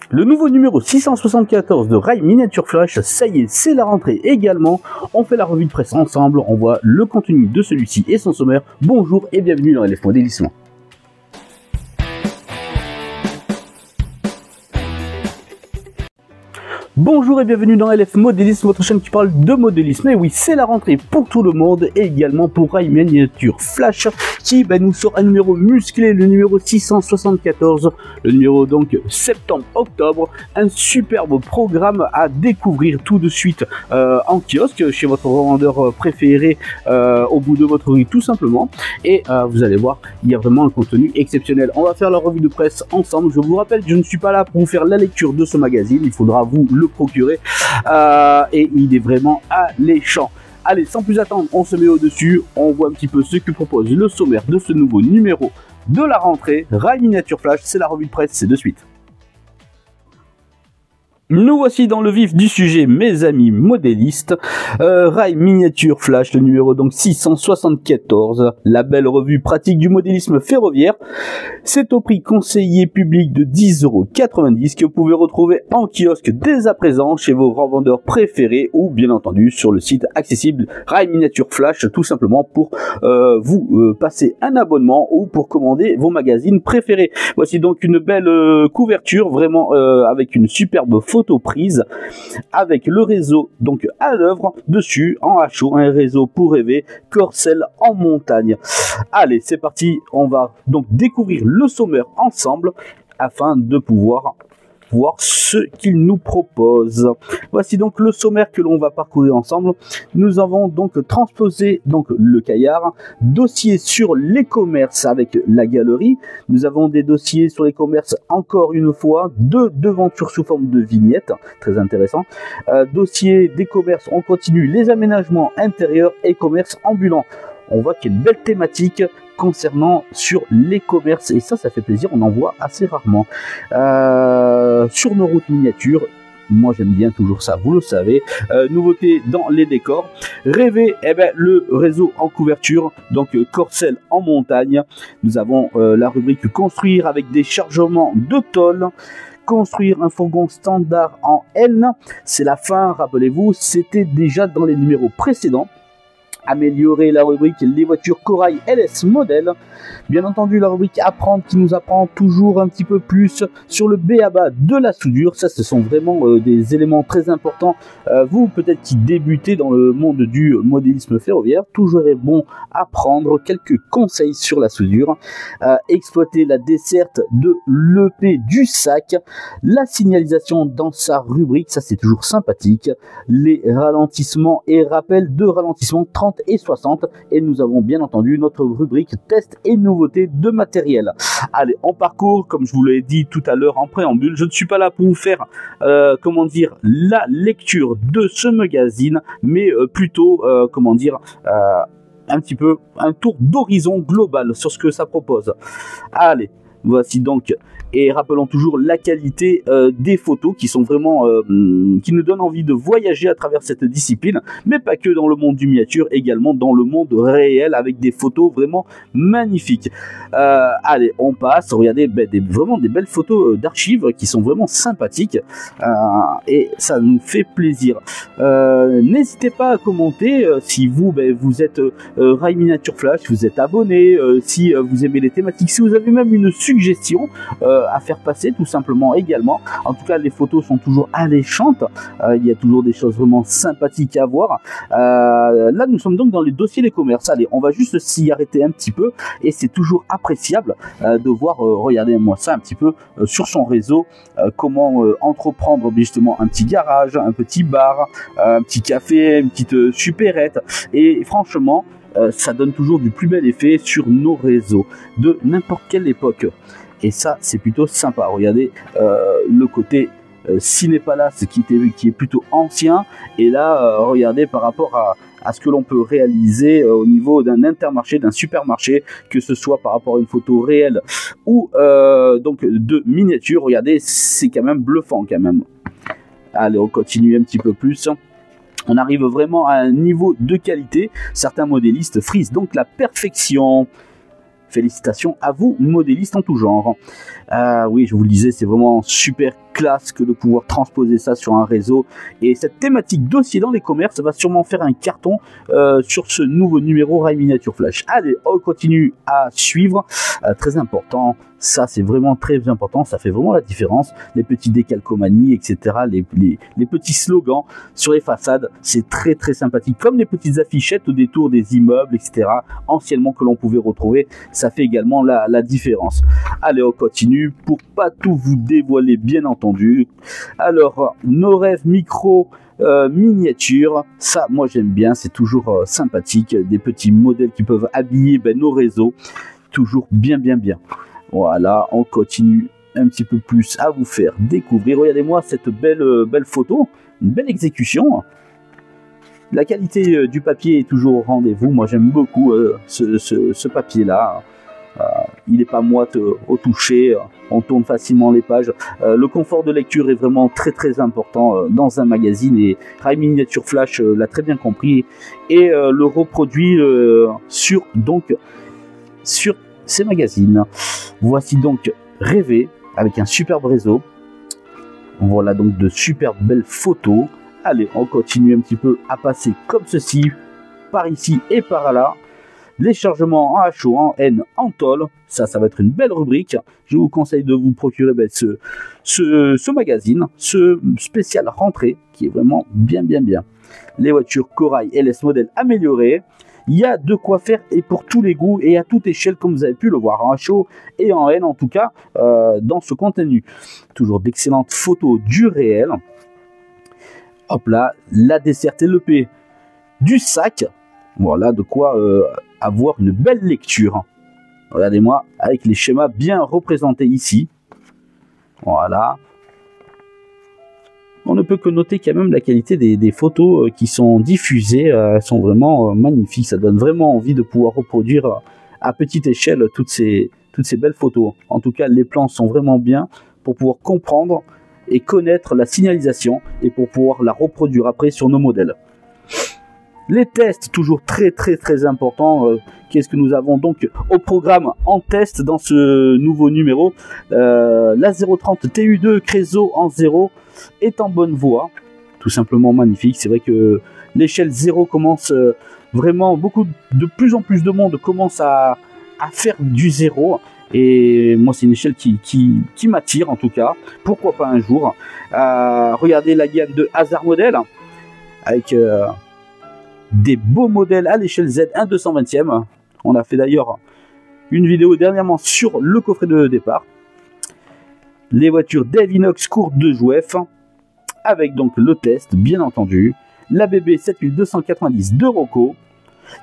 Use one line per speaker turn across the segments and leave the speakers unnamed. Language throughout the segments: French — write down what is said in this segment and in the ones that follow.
Le nouveau numéro 674 de Rai Miniature Flash, ça y est, c'est la rentrée également. On fait la revue de presse ensemble, on voit le contenu de celui-ci et son sommaire. Bonjour et bienvenue dans LF Modélisme. Bonjour et bienvenue dans LF Modélisme, votre chaîne qui parle de modélisme. Et oui, c'est la rentrée pour tout le monde et également pour Rai Miniature Flash qui nous sort un numéro musclé, le numéro 674, le numéro donc septembre-octobre. Un superbe programme à découvrir tout de suite en kiosque chez votre revendeur préféré au bout de votre rue tout simplement. Et vous allez voir, il y a vraiment un contenu exceptionnel. On va faire la revue de presse ensemble. Je vous rappelle, je ne suis pas là pour vous faire la lecture de ce magazine, il faudra vous le procurer et il est vraiment alléchant. Allez, sans plus attendre, on se met au-dessus, on voit un petit peu ce que propose le sommaire de ce nouveau numéro de la rentrée. Rai Miniature Flash, c'est la revue de presse, c'est de suite. Nous voici dans le vif du sujet, mes amis modélistes. Rai Miniature Flash, le numéro donc 674, la belle revue pratique du modélisme ferroviaire. C'est au prix conseillé public de 10,90 € que vous pouvez retrouver en kiosque dès à présent chez vos revendeurs préférés ou bien entendu sur le site accessible Rai Miniature Flash, tout simplement pour vous passer un abonnement ou pour commander vos magazines préférés. Voici donc une belle couverture, vraiment avec une superbe photo prise avec le réseau donc à l'œuvre dessus en HO, un réseau pour rêver, Corcel en montagne. Allez, c'est parti, on va donc découvrir le sommaire ensemble afin de pouvoir voir ce qu'il nous propose. Voici donc le sommaire que l'on va parcourir ensemble. Nous avons donc transposé donc le cahier, dossier sur les commerces avec la galerie. Nous avons des dossiers sur les commerces encore une fois, deux devantures sous forme de vignettes, très intéressant. Dossier des commerces, on continue les aménagements intérieurs et commerces ambulants. On voit qu'il y a une belle thématique concernant sur les commerces et ça fait plaisir, on en voit assez rarement. Sur nos routes miniatures, moi j'aime bien toujours ça, vous le savez. Nouveauté dans les décors, rêver, le réseau en couverture, donc Corcel en montagne. Nous avons la rubrique construire avec des chargements de tôle. Construire un fourgon standard en N, c'est la fin, rappelez-vous, c'était déjà dans les numéros précédents. Améliorer la rubrique les voitures corail LS modèle, bien entendu la rubrique apprendre qui nous apprend toujours un petit peu plus sur le b.a.-ba de la soudure. Ça, ce sont vraiment des éléments très importants. Vous peut-être qui débutez dans le monde du modélisme ferroviaire, toujours est bon à prendre quelques conseils sur la soudure. Exploiter la desserte de l'EP du sac, la signalisation dans sa rubrique, ça c'est toujours sympathique. Les ralentissements et rappels de ralentissement 30 et 60, et nous avons bien entendu notre rubrique test et nouveautés de matériel. Allez, on parcourt, comme je vous l'ai dit tout à l'heure en préambule, je ne suis pas là pour vous faire la lecture de ce magazine, mais plutôt un petit peu un tour d'horizon global sur ce que ça propose. Allez, voici donc, et rappelons toujours la qualité des photos qui sont vraiment qui nous donnent envie de voyager à travers cette discipline, mais pas que dans le monde du miniature, également dans le monde réel avec des photos vraiment magnifiques. Allez, on passe, regardez vraiment des belles photos d'archives qui sont vraiment sympathiques et ça nous fait plaisir. N'hésitez pas à commenter si vous êtes Rai Miniature Flash, vous êtes abonné, si vous aimez les thématiques, si vous avez même une suggestion à faire passer tout simplement également. En tout cas, les photos sont toujours alléchantes, il y a toujours des choses vraiment sympathiques à voir. Là, nous sommes donc dans les dossiers des commerces. Allez, on va juste s'y arrêter un petit peu et c'est toujours appréciable de voir, regardez-moi ça un petit peu sur son réseau, comment entreprendre justement un petit garage, un petit bar, un petit café, une petite supérette, et franchement ça donne toujours du plus bel effet sur nos réseaux de n'importe quelle époque. Et ça, c'est plutôt sympa. Regardez le côté Cinépalace qui est plutôt ancien. Et là, regardez par rapport à ce que l'on peut réaliser au niveau d'un intermarché, d'un supermarché, que ce soit par rapport à une photo réelle ou donc de miniature. Regardez, c'est quand même bluffant quand même. Allez, on continue un petit peu plus. On arrive vraiment à un niveau de qualité. Certains modélistes frisent donc la perfection. Félicitations à vous, modélistes en tout genre. Oui, je vous le disais, c'est vraiment super classe que de pouvoir transposer ça sur un réseau. Et cette thématique dossier dans les commerces va sûrement faire un carton sur ce nouveau numéro Rail Miniature Flash. Allez, on continue à suivre. Très important, ça c'est vraiment très important, ça fait vraiment la différence. Les petits décalcomanies, etc. Les petits slogans sur les façades, c'est très très sympathique. Comme les petites affichettes au détour des immeubles, etc. anciennement que l'on pouvait retrouver, ça fait également la différence. Allez, on continue pour pas tout vous dévoiler, bien entendu. Alors, nos rêves micro miniature, ça moi j'aime bien, c'est toujours sympathique, des petits modèles qui peuvent habiller nos réseaux, toujours bien. Voilà, on continue un petit peu plus à vous faire découvrir. Regardez-moi cette belle photo, une belle exécution. La qualité du papier est toujours au rendez-vous, moi j'aime beaucoup ce papier là. Il n'est pas moite au toucher, on tourne facilement les pages. Le confort de lecture est vraiment très important dans un magazine, et Rail Miniature Flash l'a très bien compris et le reproduit sur ces magazines. Voici donc Rêver avec un superbe réseau. Voilà donc de super belles photos. Allez, on continue un petit peu à passer comme ceci, par ici et par là. Les chargements en HO, en N, en tôle, ça va être une belle rubrique. Je vous conseille de vous procurer ce magazine, ce spécial rentrée, qui est vraiment bien. Les voitures Corail LS modèle amélioré. Il y a de quoi faire et pour tous les goûts et à toute échelle, comme vous avez pu le voir, en HO et en N en tout cas, dans ce contenu. Toujours d'excellentes photos du réel. Hop là, la desserte LP du sac. Voilà de quoi avoir une belle lecture. Regardez-moi, avec les schémas bien représentés ici. Voilà. On ne peut que noter qu'il y a même la qualité des photos qui sont diffusées. Elles sont vraiment magnifiques. Ça donne vraiment envie de pouvoir reproduire à petite échelle toutes ces belles photos. En tout cas, les plans sont vraiment bien pour pouvoir comprendre et connaître la signalisation et pour pouvoir la reproduire après sur nos modèles. Les tests, toujours très important. Qu'est-ce que nous avons donc au programme en test dans ce nouveau numéro? La 030 TU2 Crezo en 0 est en bonne voie. Tout simplement magnifique. C'est vrai que l'échelle 0 commence vraiment de plus en plus de monde commence à faire du 0. Et moi, c'est une échelle qui m'attire en tout cas. Pourquoi pas un jour. Regardez la gamme de Hazard Model avec des beaux modèles à l'échelle Z, un 220e. On a fait d'ailleurs une vidéo dernièrement sur le coffret de départ. Les voitures Davinox courtes de Jouef, avec donc le test, bien entendu. La BB 7290 de Rocco.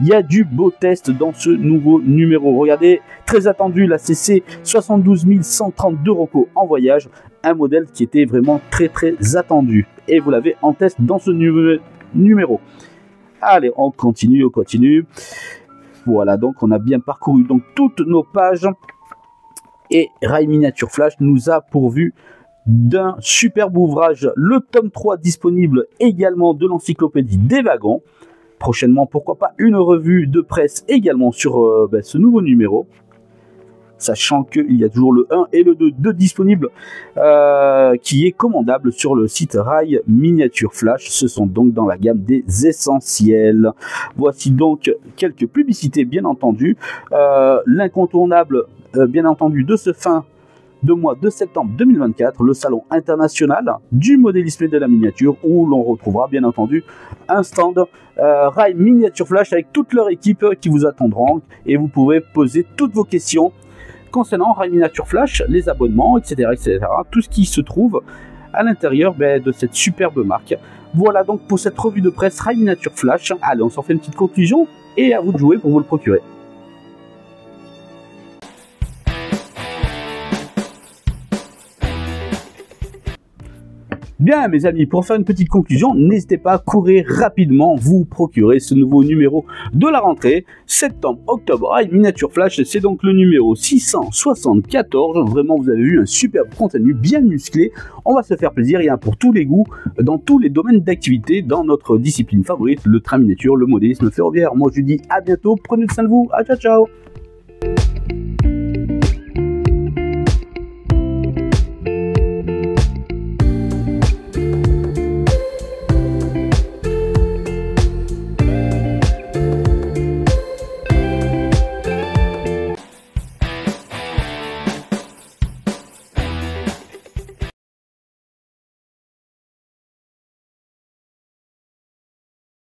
Il y a du beau test dans ce nouveau numéro. Regardez, très attendu, la CC 72130 de Rocco en voyage. Un modèle qui était vraiment très attendu. Et vous l'avez en test dans ce numéro. Allez, on continue. Voilà, donc on a bien parcouru donc toutes nos pages. Et Rail Miniature Flash nous a pourvu d'un superbe ouvrage, le tome 3 disponible également de l'encyclopédie des wagons. Prochainement, pourquoi pas une revue de presse également sur ce nouveau numéro. Sachant qu'il y a toujours le 1 et le 2 disponibles qui est commandable sur le site Rail Miniature Flash. Ce sont donc dans la gamme des essentiels. Voici donc quelques publicités bien entendu. L'incontournable bien entendu de ce fin de mois de septembre 2024, le salon international du modélisme et de la miniature, où l'on retrouvera bien entendu un stand Rail Miniature Flash avec toute leur équipe qui vous attendront, et vous pouvez poser toutes vos questions concernant Rail Miniature Flash, les abonnements, etc., tout ce qui se trouve à l'intérieur de cette superbe marque. Voilà donc pour cette revue de presse Rail Miniature Flash. Allez, on s'en fait une petite conclusion et à vous de jouer pour vous le procurer. Bien mes amis, pour faire une petite conclusion, n'hésitez pas à courir rapidement, vous procurer ce nouveau numéro de la rentrée, septembre-octobre Rail Miniature Flash. C'est donc le numéro 674, vraiment vous avez vu un superbe contenu bien musclé. On va se faire plaisir, il y en a pour tous les goûts, dans tous les domaines d'activité, dans notre discipline favorite, le train miniature, le modélisme ferroviaire. Moi je vous dis à bientôt, prenez soin de vous, ciao ciao.